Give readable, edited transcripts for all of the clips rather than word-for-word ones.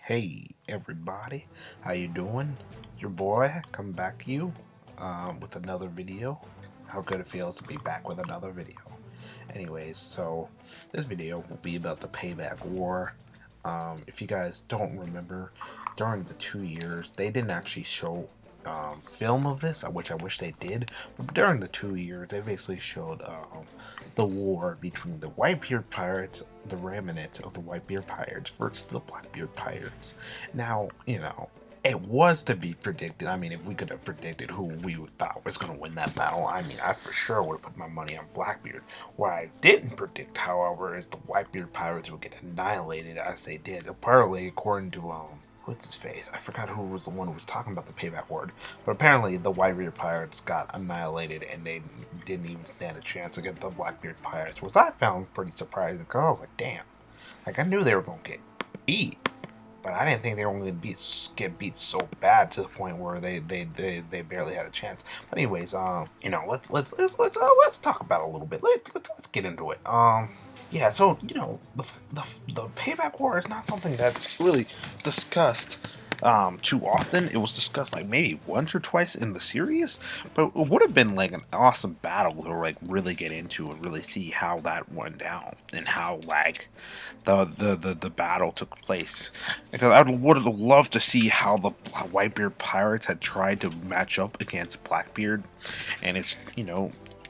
Hey everybody, how you doing? Your boy come back to you with another video. How good it feels to be back with another video. Anyways, so this video will be about the Payback War. If you guys don't remember, during the 2 years, they didn't actually show film of this, which I wish they did. But during the 2 years, they basically showed the war between the Whitebeard Pirates, the remnants of the Whitebeard Pirates versus the Blackbeard Pirates. Now, it was to be predicted. I mean, if we could have predicted who we thought was going to win that battle, I mean, I for sure would have put my money on Blackbeard. What I didn't predict, however, is the Whitebeard Pirates would get annihilated as they did. Apparently, according to what's his face? I forgot who was the one who was talking about the payback word. But apparently the Whitebeard Pirates got annihilated and they didn't even stand a chance against the Blackbeard Pirates, which I found pretty surprising because I was like, damn. Like, I knew they were going to get beat. But I didn't think they were going to get beat so bad to the point where they barely had a chance. But anyways, let's talk about it a little bit. Let's get into it. Yeah, so the payback war is not something that's really discussed too often. It was discussed like maybe once or twice in the series, but it would have been like an awesome battle to like really get into and really see how that went down and how like the battle took place. Because I would have loved to see how the Whitebeard Pirates had tried to match up against Blackbeard, and it's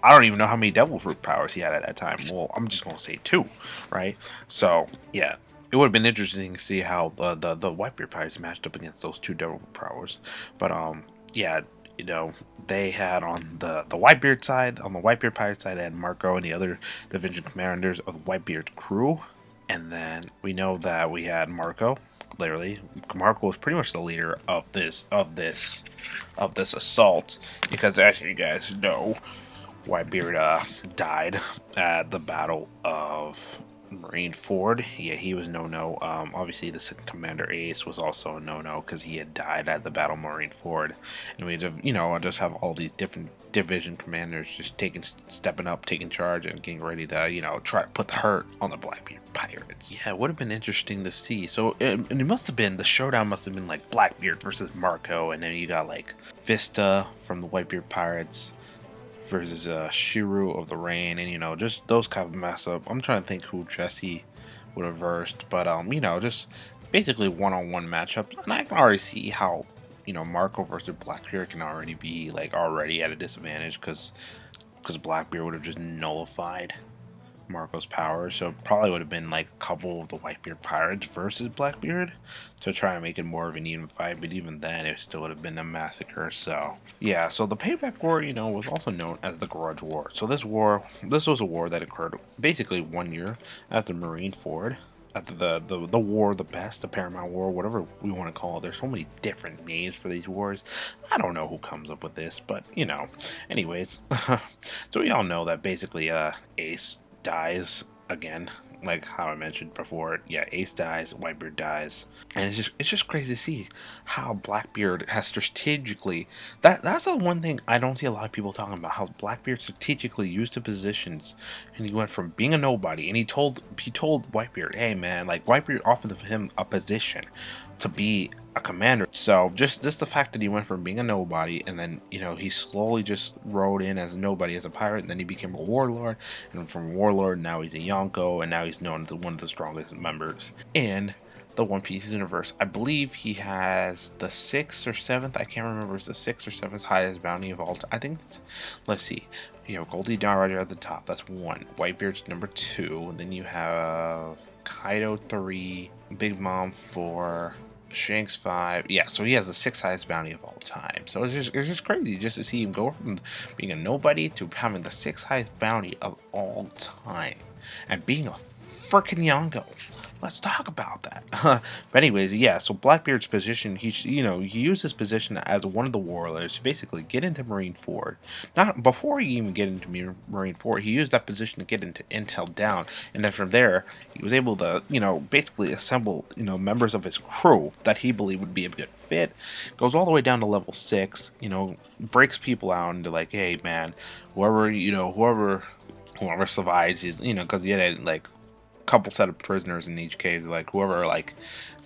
I don't even know how many devil fruit powers he had at that time. Well, I'm just gonna say two, right? So yeah, it would have been interesting to see how the Whitebeard Pirates matched up against those two devil powers. But yeah, they had on the Whitebeard side, on the Whitebeard Pirate side, they had Marco and the other division commanders of the Blackbeards Crew, and then we know that we had Marco. Literally, Marco was pretty much the leader of this assault, because as you guys know, Whitebeard died at the Battle of Marine Ford. Yeah, he was no-no. Obviously, the second commander Ace was also a no-no because he had died at the Battle of Marine Ford. And we just have all these different division commanders just stepping up, taking charge, and getting ready to, try to put the hurt on the Blackbeard Pirates. Yeah, it would have been interesting to see. So it must have been, the showdown must have been like Blackbeard versus Marco, and then you got like Vista from the Whitebeard Pirates versus Shiru of the Rain, and just those kind of mess up. I'm trying to think who Jesse would have versed, but just basically one-on-one matchups, and I can already see how Marco versus Blackbeard can already be like already at a disadvantage because Blackbeard would have just nullified Marco's powers, so it probably would have been like a couple of the Whitebeard Pirates versus Blackbeard to try and make it more of an even fight, but even then it still would have been a massacre. So yeah, so the Payback War, was also known as the Grudge War. So this was a war that occurred basically 1 year after Marine Ford, after the war, the Paramount War, whatever we want to call it. There's so many different names for these wars. I don't know who comes up with this, but anyways. So we all know that basically Ace dies again, like how I mentioned before. Yeah, Ace dies, Whitebeard dies, and it's just crazy to see how Blackbeard has strategically, that's the one thing I don't see a lot of people talking about, how Blackbeard strategically used the positions, and he went from being a nobody, and he told Whitebeard, hey man, like Whitebeard offered him a position to be a commander. So just the fact that he went from being a nobody, and then he slowly just rode in as a nobody, as a pirate, and then he became a warlord, and from warlord now he's a Yonko, and now he's known as one of the strongest members in the One Piece universe. I believe he has the 6th or 7th, I can't remember, it's the 6th or 7th highest bounty of all time. I think it's, let's see, you have Goldie Rider at the top, that's 1, Whitebeard's number 2, and then you have Kaido 3, Big Mom 4, Shanks 5. Yeah, so he has the 6th highest bounty of all time. So it's just crazy just to see him go from being a nobody to having the 6th highest bounty of all time and being a freaking Yonko. Let's talk about that. But anyways, yeah, so Blackbeard's position, he used his position as one of the warlords to basically get into Marine Ford. Not before he even get into Marine Ford, he used that position to get into Intel Down, and then from there, he was able to, basically assemble, members of his crew that he believed would be a good fit. Goes all the way down to level 6, breaks people out into like, hey man, whoever survives is, because he had like couple set of prisoners in each cage. Like whoever like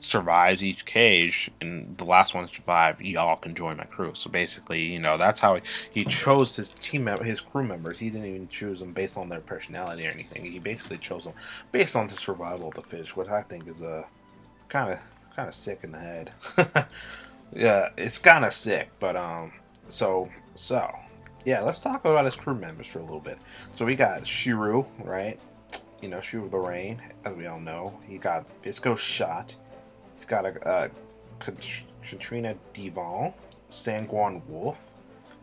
survives each cage and the last one to survive, y'all can join my crew. So basically, you know, that's how he chose his his crew members. He didn't even choose them based on their personality or anything. He basically chose them based on the survival of the fish, which I think is a kind of sick in the head. Yeah, it's kind of sick, but so yeah, let's talk about his crew members for a little bit. So we got Shiru, right? You know, Shiru the Rain, as we all know. He got Fisco Shot. He's got a Katrina Devon, Sanguan Wolf,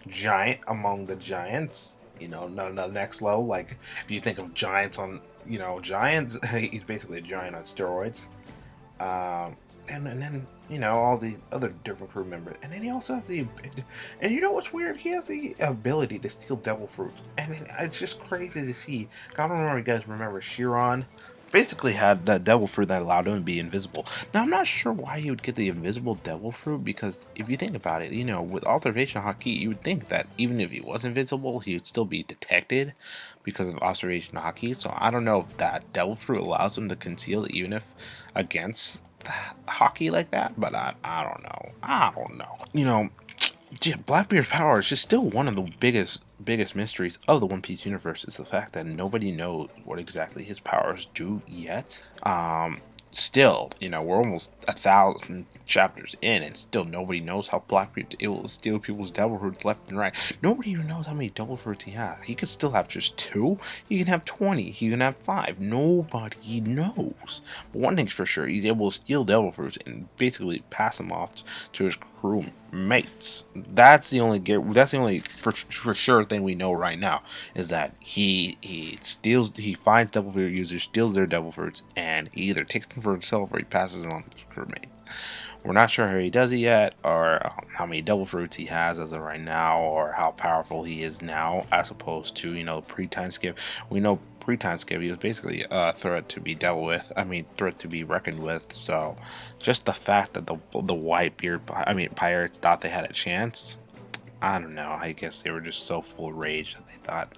Giant among the Giants. You know, the next level. Like if you think of giants on, you know, giants, he's basically a giant on steroids. And then you know all the other different crew members, and then he also has the, and you know what's weird? He has the ability to steal devil fruit, and it's just crazy to see. I don't know if you guys remember Chiron. Basically had that devil fruit that allowed him to be invisible. Now I'm not sure why he would get the invisible devil fruit, because if you think about it, you know, with observation hockey, you would think that even if he was invisible, he would still be detected because of observation hockey. So I don't know if that devil fruit allows him to conceal even if against hockey like that, but I don't know. I don't know. You know, yeah, Blackbeard Power is just still one of the biggest mysteries of the One Piece universe, is the fact that nobody knows what exactly his powers do yet. Still, you know, we're almost 1,000 chapters in, and still nobody knows how Blackbeard is able to steal people's devil fruits left and right. Nobody even knows how many devil fruits he has. He could still have just 2. He can have 20. He can have 5. Nobody knows. But one thing's for sure: he's able to steal devil fruits and basically pass them off to his crew mates. That's the only for sure thing we know right now, is that he finds devil fruit users, steals their devil fruits, and he either takes them for himself or he passes them on to his crewmate. We're not sure how he does it yet, or how many devil fruits he has as of right now, or how powerful he is now as opposed to, you know, pre-time skip. We know pre-time skip he was basically a threat to be dealt with. I mean, threat to be reckoned with. So just the fact that the Whitebeard, pirates thought they had a chance, I don't know. I guess they were just so full of rage that they thought,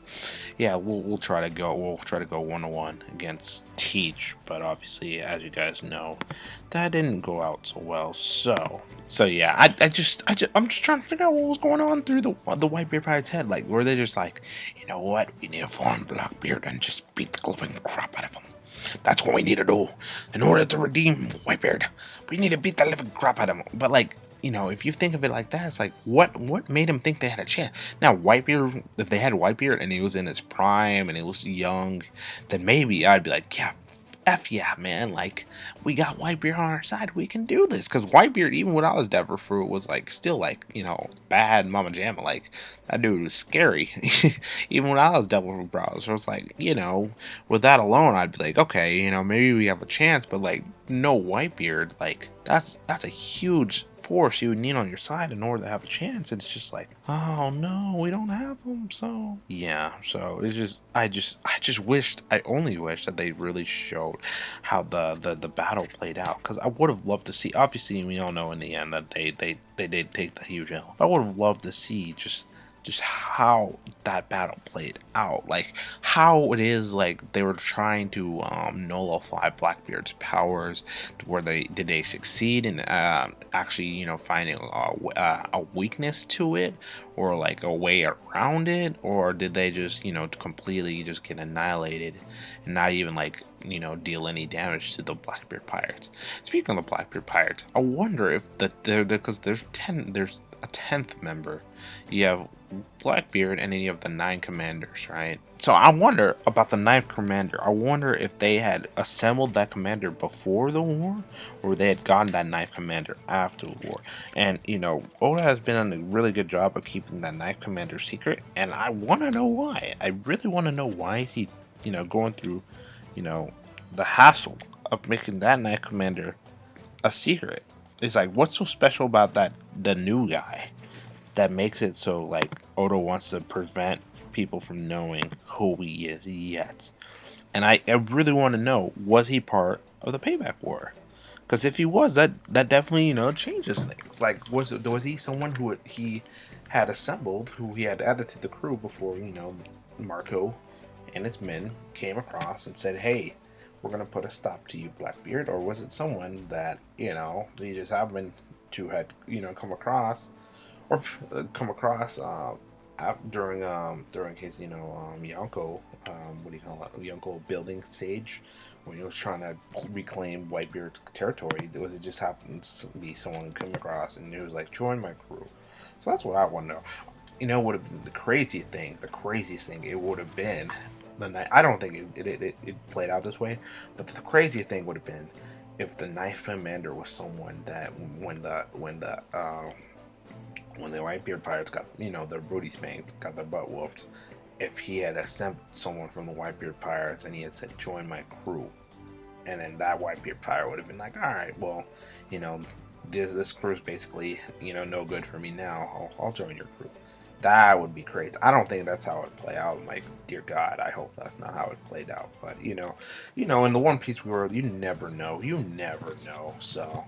yeah, we'll try to go 1-1 against Teach. But obviously, as you guys know, that didn't go out so well. So yeah, I'm just trying to figure out what was going on through the Whitebeard pirate's head. Like, were they just like, you know what, we need to form Blackbeard and just beat the living crap out of him. That's what we need to do in order to redeem Whitebeard. We need to beat the living crap out of him. But like, you know, if you think of it like that, it's like, what made him think they had a chance? Now, Whitebeard, if they had Whitebeard and he was in his prime and he was young, then maybe I'd be like, yeah, F yeah, man, like, we got Whitebeard on our side, we can do this. Because Whitebeard, even without his devil fruit, was like, still like, you know, bad Mama Jamma. Like, that dude was scary. Even without his devil fruit powers. So it's like, you know, with that alone, I'd be like, okay, you know, maybe we have a chance. But like, no Whitebeard, like, that's a huge force you would need on your side in order to have a chance. It's just like, oh no, we don't have them. So yeah, so it's just I only wished that they really showed how the battle played out, because I would have loved to see. Obviously, we all know in the end that they did take the huge L. I would have loved to see just how that battle played out, like how it is like they were trying to nullify Blackbeard's powers. Where did they succeed in actually, you know, finding a weakness to it, or like a way around it, or did they just, you know, completely just get annihilated and not even, like, you know, deal any damage to the Blackbeard pirates? Speaking of the Blackbeard pirates, I wonder if because there's a 10th member. You have Blackbeard, and then you have the 9 commanders, right? So I wonder about the 9th commander. I wonder if they had assembled that commander before the war, or they had gotten that 9th commander after the war. And, you know, Oda has been on a really good job of keeping that 9th commander secret, and I want to know why. I really want to know why he, you know, going through, you know, the hassle of making that 9th commander a secret. It's like, what's so special about the new guy, that makes it so, like, Oda wants to prevent people from knowing who he is yet? And I really want to know, was he part of the Payback War? Because if he was, that definitely, you know, changes things. Like, was he someone who he had assembled, who he had added to the crew before, you know, Marco and his men came across and said, hey, we're gonna put a stop to you, Blackbeard, or was it someone that you just happened to had come across or come across during his Yonko what do you call it, Yonko building stage when he was trying to reclaim Whitebeard's territory? Was it just happened to be someone who came across and it was like, join my crew? So that's what I want to know. Would have been the craziest thing. The craziest thing it would have been the night. I don't think it played out this way, but the craziest thing would have been if the Knife Commander was someone that when the Whitebeard pirates got their booty spanked, got their butt whooped. If he had assembled someone from the Whitebeard pirates and he had said, "Join my crew," and then that Whitebeard pirate would have been like, "All right, well, you know, this crew's basically no good for me now. I'll join your crew." That would be crazy. I don't think that's how it would play out. I'm like, dear God, I hope that's not how it played out. But in the One Piece world, you never know. You never know. So,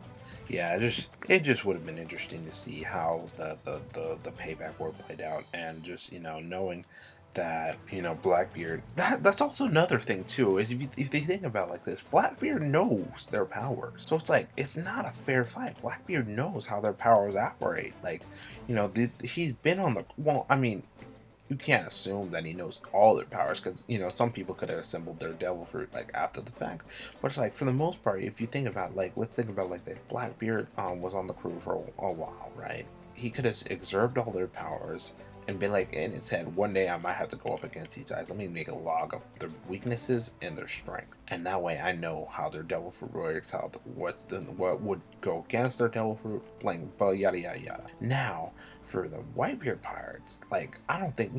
yeah, it just would have been interesting to see how the payback war played out, and just knowing that Blackbeard. That's also another thing too. Is if you think about it like this, Blackbeard knows their powers, so it's like it's not a fair fight. Blackbeard knows how their powers operate. Like, he's been on the. Well, I mean, you can't assume that he knows all their powers because some people could have assembled their devil fruit like after the fact, but it's like for the most part, if you think about like let's think about like this, Blackbeard was on the crew for a while, right? He could have exerted all their powers and been like in his head, one day I might have to go up against these guys. Let me make a log of their weaknesses and their strength, and that way I know how their devil fruit works, what would go against their devil fruit, like, but yada yada yada. Now, for the Whitebeard pirates, like I don't think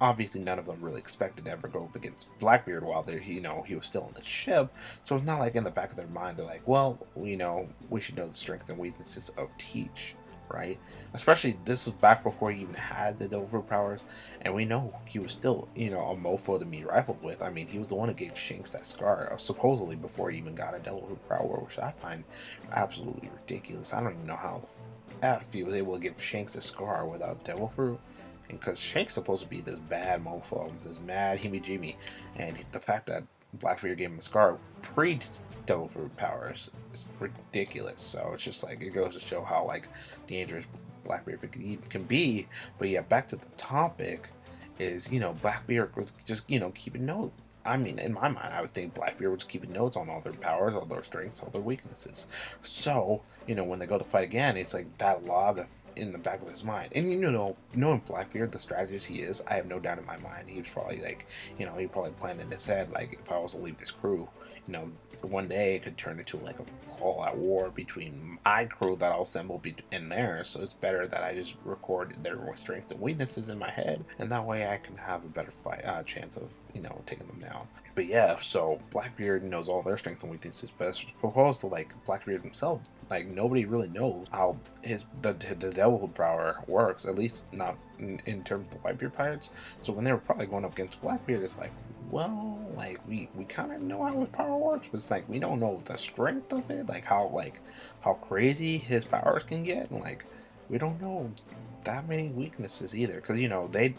obviously none of them really expected to ever go up against Blackbeard while he was still on the ship. So it's not like in the back of their mind they're like, well, we should know the strengths and weaknesses of Teach, right? Especially this was back before he even had the devil fruit powers, and we know he was still a mofo to be rifled with. I mean, he was the one who gave Shanks that scar, supposedly before he even got a devil fruit power, which I find absolutely ridiculous. I don't even know how if he was able to give Shanks a scar without devil fruit, and because Shanks supposed to be this bad mofo, this mad himi-jimi, and the fact that Blackbeard gave him a scar pre devil fruit powers is ridiculous. So it's just like it goes to show how like dangerous Blackbeard can be. But yeah, back to the topic is Blackbeard was just keeping note. I mean, in my mind, I would think Blackbeard was keeping notes on all their powers, all their strengths, all their weaknesses. So, when they go to fight again, it's like that log in the back of his mind. And knowing Blackbeard, the strategist he is, I have no doubt in my mind, he was probably like, he probably planned in his head, like, if I was to leave this crew, one day it could turn into like a all-out war between my crew that I'll assemble in there. So it's better that I just record their strengths and weaknesses in my head, and that way I can have a better fight chance of taking them down. But yeah, so Blackbeard knows all their strengths and weaknesses, but as opposed to like Blackbeard himself, like nobody really knows how the devil power works, at least not in terms of the Whitebeard pirates. So when they were probably going up against Blackbeard, it's like, well, like we kind of know how his power works, but it's like we don't know the strength of it, like how crazy his powers can get, and like we don't know that many weaknesses either, because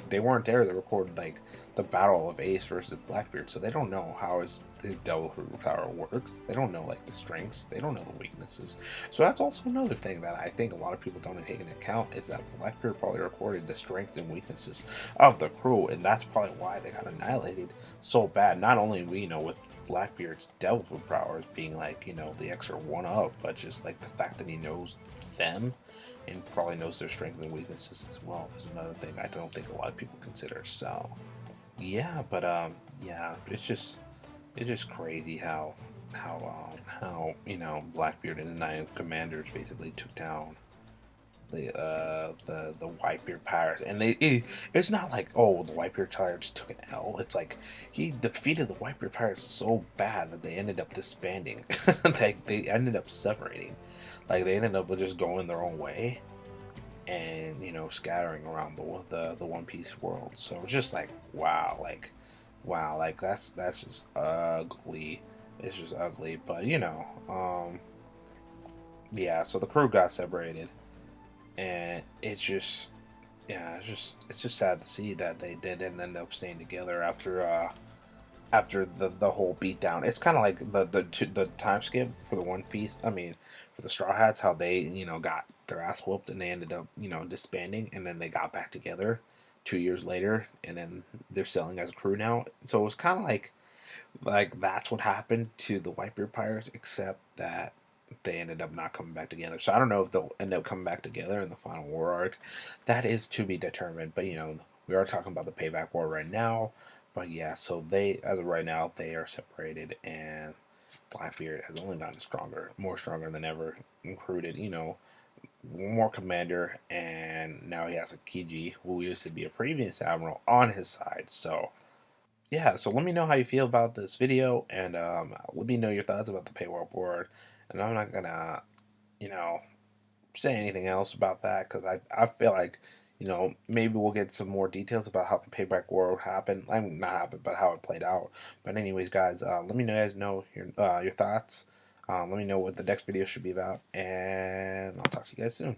they weren't there to record like the battle of Ace versus Blackbeard, so they don't know how his devil fruit power works. They don't know like the strengths, they don't know the weaknesses. So that's also another thing that I think a lot of people don't take into account, is that Blackbeard probably recorded the strengths and weaknesses of the crew, and that's probably why they got annihilated so bad. Not only with Blackbeard's devil fruit powers being like the extra one up, but just like the fact that he knows them and probably knows their strengths and weaknesses as well is another thing I don't think a lot of people consider. So yeah, but yeah, it's just crazy how Blackbeard and the Nine Commanders basically took down the Whitebeard Powers, and it's not like, oh, the Whitebeard Pirates took an L. It's like he defeated the Whitebeard Pirates so bad that they ended up disbanding. They ended up separating. Like they ended up just going their own way, and scattering around the One Piece world. So it's just like wow, like that's just ugly. It's just ugly. But yeah. So the crew got separated, and it's just yeah, it's just sad to see that they didn't end up staying together after after the whole beatdown. It's kind of like the time skip for the One Piece. I mean, for the Straw Hats, how they got their ass whooped and they ended up disbanding, and then they got back together 2 years later, and then they're selling as a crew now. So it was kind of like that's what happened to the Whitebeard Pirates, except that they ended up not coming back together. So I don't know if they'll end up coming back together in the final war arc. That is to be determined. But we are talking about the Payback War right now. But yeah, so they, as of right now, they are separated, and Blackbeard has only gotten stronger, more stronger than ever. Recruited, more commander, and now he has a Kiji, who used to be a previous admiral, on his side. So yeah, so let me know how you feel about this video, and let me know your thoughts about the paywall board. And I'm not gonna, you know, say anything else about that because I feel like, maybe we'll get some more details about how the payback war happened. I mean, not happened, but how it played out. But anyways, guys, let me know your thoughts. Let me know what the next video should be about, and I'll talk to you guys soon.